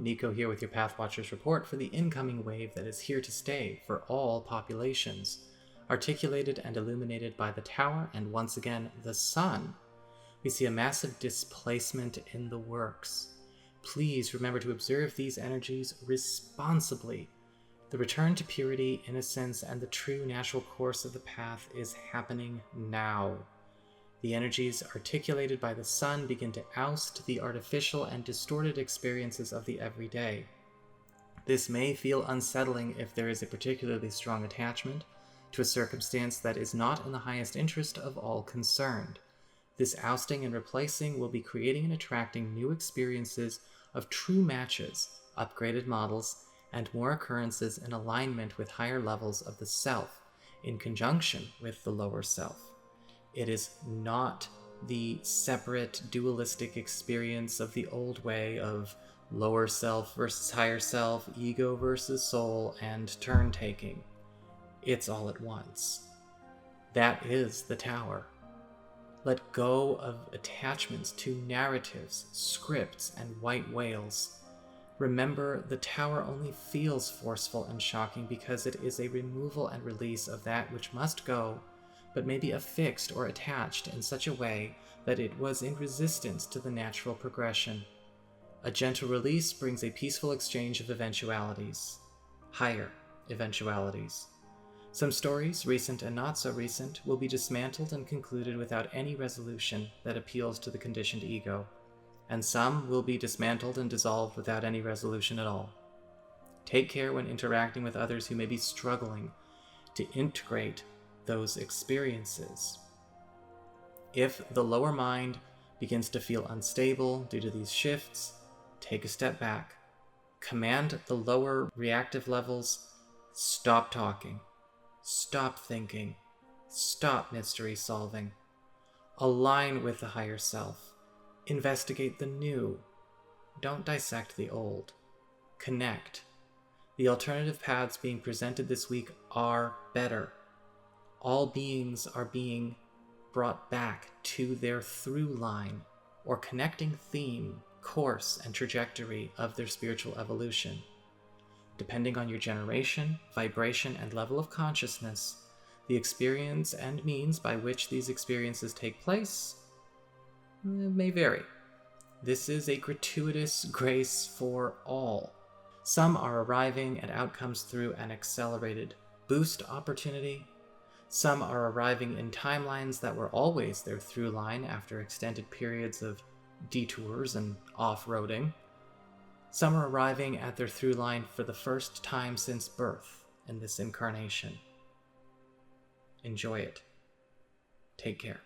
NICO here with your Pathwatchers report for the incoming wave that is here to stay for all populations, articulated and illuminated by the Tower and once again the Sun. We see a massive displacement in the works. Please remember to observe these energies responsibly. The return to purity, innocence, and the true natural course of the path is happening now. The energies articulated by the Sun begin to oust the artificial and distorted experiences of the everyday. This may feel unsettling if there is a particularly strong attachment to a circumstance that is not in the highest interest of all concerned. This ousting and replacing will be creating and attracting new experiences of true matches, upgraded models, and more occurrences in alignment with higher levels of the self, in conjunction with the lower self. It is not the separate dualistic experience of the old way of lower self versus higher self, ego versus soul, and turn-taking. It's all at once. That is the Tower. Let go of attachments to narratives, scripts, and white whales. Remember, the Tower only feels forceful and shocking because it is a removal and release of that which must go, but may be affixed or attached in such a way that it was in resistance to the natural progression. A gentle release brings a peaceful exchange of eventualities. Higher eventualities. Some stories, recent and not so recent, will be dismantled and concluded without any resolution that appeals to the conditioned ego, and some will be dismantled and dissolved without any resolution at all. Take care when interacting with others who may be struggling to integrate those experiences. If the lower mind begins to feel unstable due to these shifts, take a step back. Command the lower reactive levels. Stop talking. Stop thinking. Stop mystery solving. Align with the higher self. Investigate the new. Don't dissect the old. Connect. The alternative paths being presented this week are better. All beings are being brought back to their through line or connecting theme, course, and trajectory of their spiritual evolution. Depending on your generation, vibration, and level of consciousness, the experience and means by which these experiences take place may vary. This is a gratuitous grace for all. Some are arriving at outcomes through an accelerated boost opportunity. Some are arriving in timelines that were always their through line after extended periods of detours and off-roading. Some are arriving at their through line for the first time since birth in this incarnation. Enjoy it. Take care.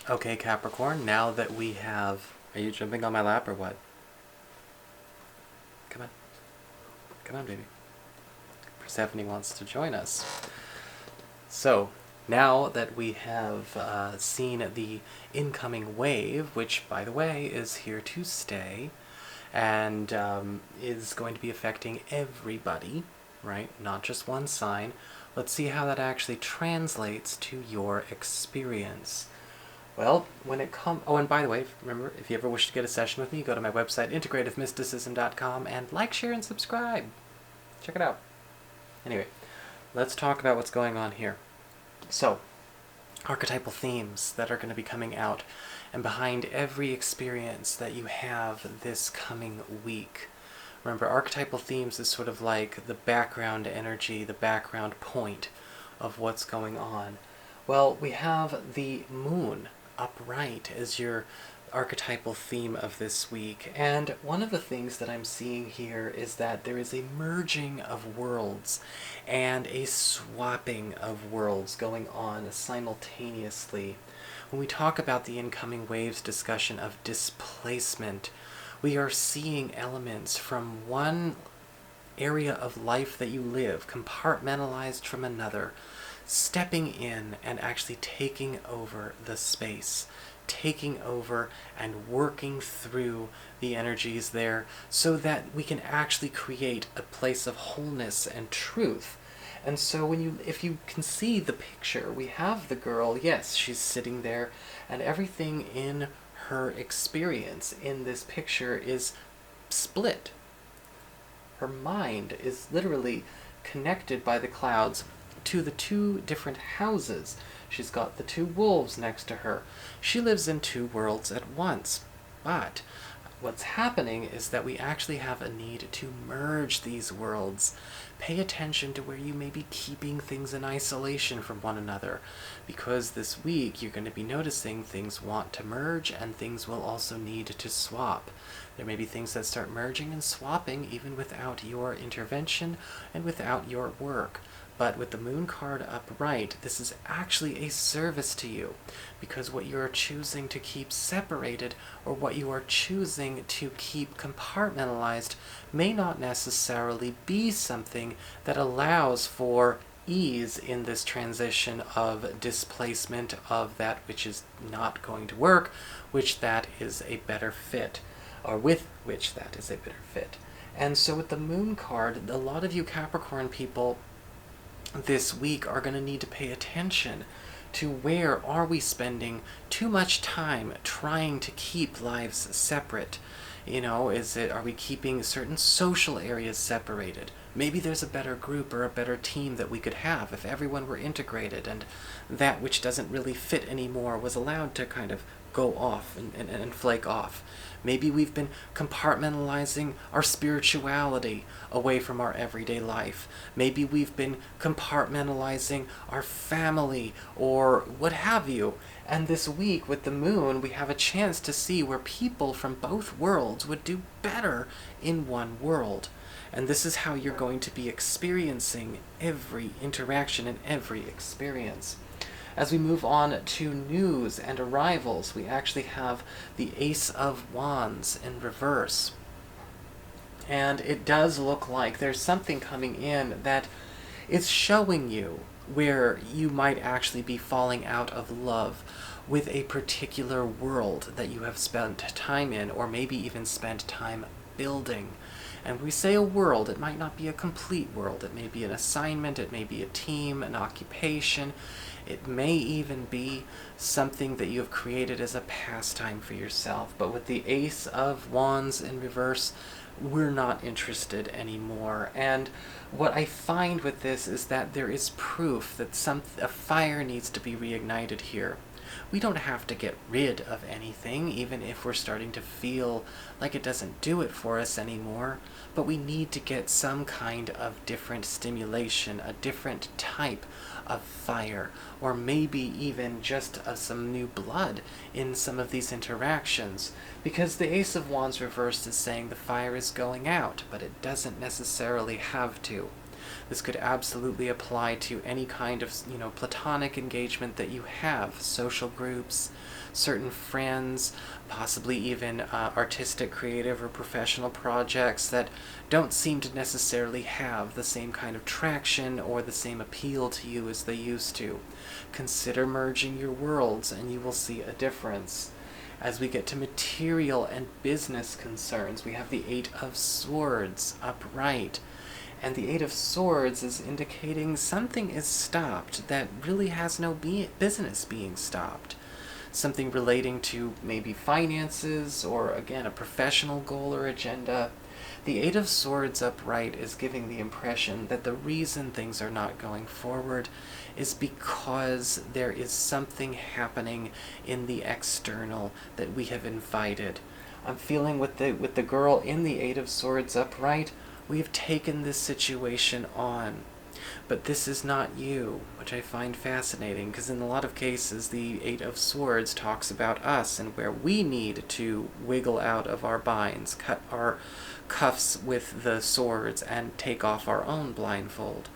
Okay, Capricorn, now that we have... Are you jumping on my lap or what? Come on. Come on, baby. Persephone wants to join us. So, now that we have seen the incoming wave, which, by the way, is here to stay, and is going to be affecting everybody, right? Not just one sign. Let's see how that actually translates to your experience. Well, when it comes... Oh, and by the way, remember, if you ever wish to get a session with me, go to my website, integrativemysticism.com, and like, share, and subscribe. Check it out. Anyway, let's talk about what's going on here. So, archetypal themes that are going to be coming out, and behind every experience that you have this coming week. Remember, archetypal themes is sort of like the background energy, the background point of what's going on. Well, we have the moon upright as your archetypal theme of this week, and one of the things that I'm seeing here is that there is a merging of worlds and a swapping of worlds going on simultaneously. When we talk about the incoming waves discussion of displacement, we are seeing elements from one area of life that you live, compartmentalized from another, stepping in and actually taking over the space, taking over and working through the energies there so that we can actually create a place of wholeness and truth. And so if you can see the picture, we have the girl, yes, she's sitting there, and everything in her experience in this picture is split. Her mind is literally connected by the clouds to the two different houses. She's got the two wolves next to her. She lives in two worlds at once. But what's happening is that we actually have a need to merge these worlds. Pay attention to where you may be keeping things in isolation from one another, because this week you're going to be noticing things want to merge and things will also need to swap. There may be things that start merging and swapping even without your intervention and without your work. But with the Moon card upright, this is actually a service to you, because what you are choosing to keep separated or what you are choosing to keep compartmentalized may not necessarily be something that allows for ease in this transition of displacement of that which is not going to work, which that is a better fit, or with which that is a better fit. And so with the Moon card, a lot of you Capricorn people this week are going to need to pay attention to where are we spending too much time trying to keep lives separate. You know, are we keeping certain social areas separated? Maybe there's a better group or a better team that we could have if everyone were integrated and that which doesn't really fit anymore was allowed to kind of go off and flake off. Maybe we've been compartmentalizing our spirituality away from our everyday life. Maybe we've been compartmentalizing our family or what have you. And this week with the Moon, we have a chance to see where people from both worlds would do better in one world. And this is how you're going to be experiencing every interaction and every experience. As we move on to news and arrivals, we actually have the Ace of Wands in reverse. And it does look like there's something coming in that is showing you where you might actually be falling out of love with a particular world that you have spent time in, or maybe even spent time building. And when we say a world, it might not be a complete world. It may be an assignment, it may be a team, an occupation. It may even be something that you have created as a pastime for yourself. But with the Ace of Wands in reverse, we're not interested anymore. And what I find with this is that there is proof that a fire needs to be reignited here. We don't have to get rid of anything, even if we're starting to feel like it doesn't do it for us anymore. But we need to get some kind of different stimulation, a different type of fire, or maybe even just some new blood in some of these interactions. Because the Ace of Wands reversed is saying the fire is going out, but it doesn't necessarily have to. This could absolutely apply to any kind of, platonic engagement that you have, social groups, certain friends, possibly even artistic, creative, or professional projects that don't seem to necessarily have the same kind of traction or the same appeal to you as they used to. Consider merging your worlds and you will see a difference. As we get to material and business concerns, we have the Eight of Swords upright. And the Eight of Swords is indicating something is stopped that really has no business being stopped. Something relating to maybe finances or, again, a professional goal or agenda. The Eight of Swords upright is giving the impression that the reason things are not going forward is because there is something happening in the external that we have invited. I'm feeling with the girl in the Eight of Swords upright, we've taken this situation on. But this is not you, which I find fascinating, because in a lot of cases, the Eight of Swords talks about us and where we need to wiggle out of our binds, cut our cuffs with the swords, and take off our own blindfold.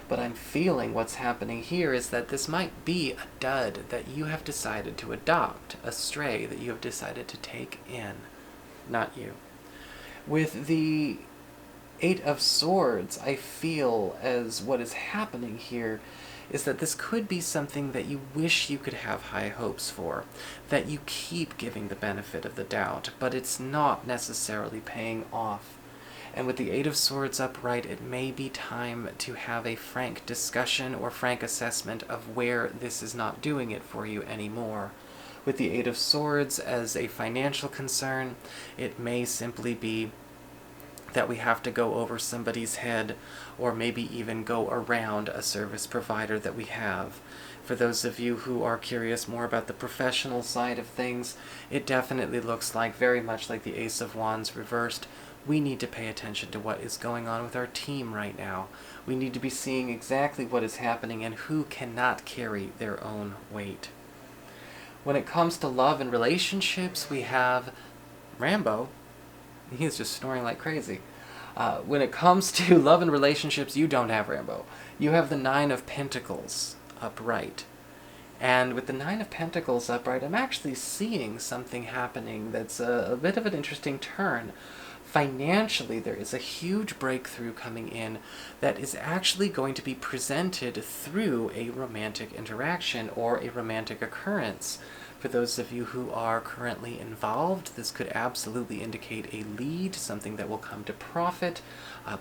But I'm feeling what's happening here is that this might be a dud that you have decided to adopt, a stray that you have decided to take in, not you. With the Eight of Swords, I feel as what is happening here is that this could be something that you wish you could have high hopes for, that you keep giving the benefit of the doubt, but it's not necessarily paying off. And with the Eight of Swords upright, it may be time to have a frank discussion or frank assessment of where this is not doing it for you anymore. With the Eight of Swords as a financial concern, it may simply be that we have to go over somebody's head or maybe even go around a service provider that we have. For those of you who are curious more about the professional side of things, it definitely looks like, very much like the Ace of Wands reversed, we need to pay attention to what is going on with our team right now. We need to be seeing exactly what is happening and who cannot carry their own weight. When it comes to love and relationships, we have Rambo. He's just snoring like crazy. When it comes to love and relationships, you don't have Rambo. You have the Nine of Pentacles upright. And with the Nine of Pentacles upright, I'm actually seeing something happening that's a bit of an interesting turn. Financially, there is a huge breakthrough coming in that is actually going to be presented through a romantic interaction or a romantic occurrence. For those of you who are currently involved, this could absolutely indicate a lead, something that will come to profit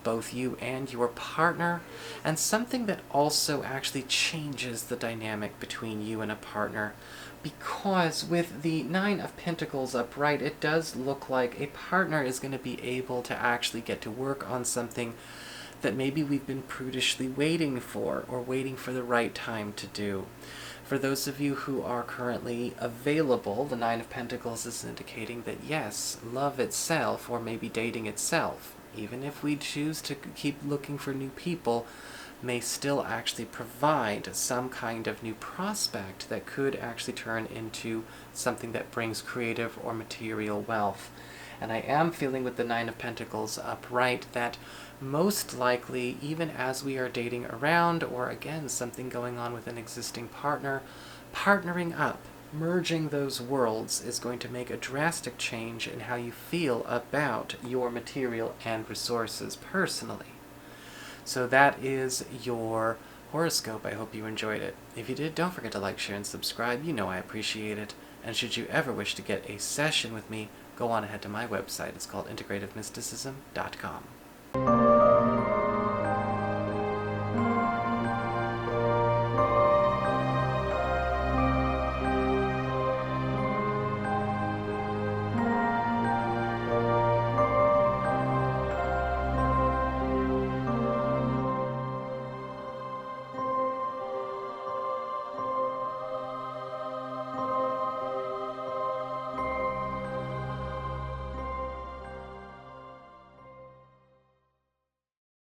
both you and your partner, and something that also actually changes the dynamic between you and a partner. Because with the Nine of Pentacles upright, it does look like a partner is going to be able to actually get to work on something that maybe we've been prudishly waiting for, or waiting for the right time to do. For those of you who are currently available, the Nine of Pentacles is indicating that yes, love itself, or maybe dating itself, even if we choose to keep looking for new people, may still actually provide some kind of new prospect that could actually turn into something that brings creative or material wealth. And I am feeling with the Nine of Pentacles upright that most likely, even as we are dating around, or again, something going on with an existing partner, partnering up, merging those worlds is going to make a drastic change in how you feel about your material and resources personally. So that is your horoscope. I hope you enjoyed it. If you did, don't forget to like, share, and subscribe. You know I appreciate it. And should you ever wish to get a session with me, go on ahead to my website. It's called integrativemysticism.com.